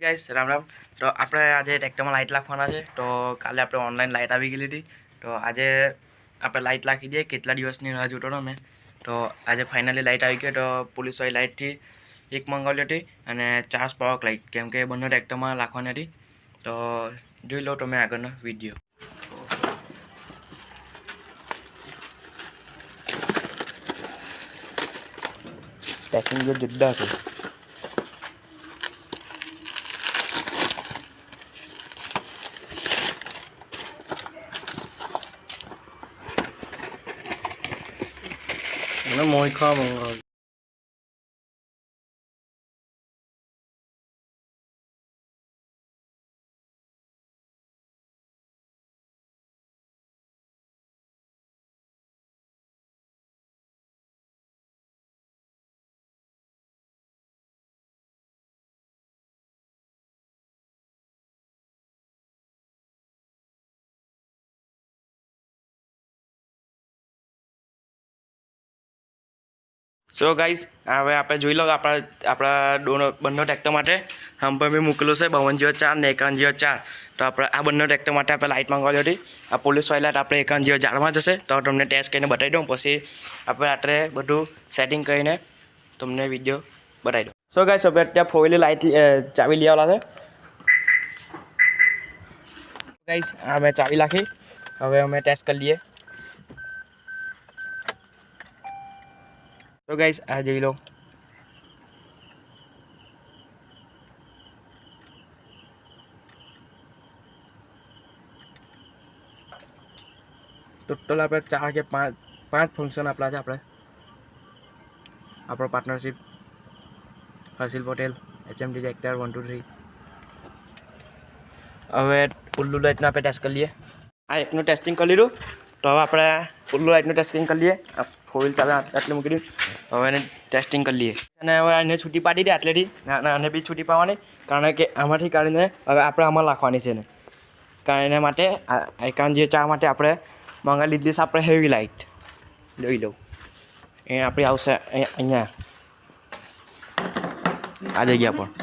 Guys Ram Ram. તો આપણે આજે ટ્રેક્ટરમાં લાઇટ નાખવાના છે। તો કાલે આપણે ઓનલાઈન લાઇટ આવી ગયેલી હતી। તો આજે આપણે લાઇટ નાખી દઈએ। કેટલા દિવસની રાહ જોતો હતો મેં। તો આજે ફાઇનલી લાઇટ આવી ગઈ। તો પોલીસવાળી લાઇટથી એક મંગાવેલી હતી અને 4 સ્પાર્ક લાઇટ, કેમ કે બંને ટ્રેક્ટરમાં નાખવાની હતી। તો જોઈ લો તમે આગળનો વિડીયો। પેકિંગ જો જોરદાર છે। મને મોઈ ખાવા મંગાવ। સો ગાઈસ, હવે આપણે જોઈ લો આપણા બંને ટ્રેક્ટર માટે હમ્પર બી મૂકેલું છે 5204 ને 5104। તો આપણે આ બંને ટ્રેક્ટર માટે આપણે લાઇટ મંગાવેલી હતી। આ પોલીસવાળી લાઇટ આપણે 5104માં જશે। તો તમને ટેસ્ટ કરીને બતાવી દઉં, પછી આપણે રાત્રે બધું સેટિંગ કરીને તમને વિડીયો બતાવી દઉં। સો ગાઈસ, આપણે ત્યાં ફોરેલી લાઇટ ચાવી લઈ આવેલા છે। ગાઈસ, આ મેં ચાવી નાખી। હવે અમે ટેસ્ટ કરી લઈએ। તો ગાઈસ, આ જોઈ લો। ટોટલ આપણે 4 કે 5 ફંક્શન આપણા છે। આપણો partnership Harshil Patel, HMD tractor 1 2 3। હવે ઉલ્લુ લાઇટનું આપણે ટેસ્ટ કરી લઈએ। આ એકનું ટેસ્ટિંગ કરી લીધું। તો હવે આપણે ઉલ્લુ લાઇટનું ટેસ્ટિંગ કરી લઈએ। આ 4 વ્હીલ ચાલે આટલે મૂકી દીધું। હવે એને ટેસ્ટિંગ કરી લઈએ અને હવે આને છૂટી પાડી દે આટલેથી। આને બી છૂટી પાડવાની, કારણ કે આમાંથી કાઢીને હવે આપણે આમાં નાખવાની છે એને। કારણ એના માટે 5104 માટે આપણે મંગાવી લીધી છે આપણે હેવી લાઇટ। જોઈ લો, એ આપણી આવશે અહીંયા આ જગ્યા પર।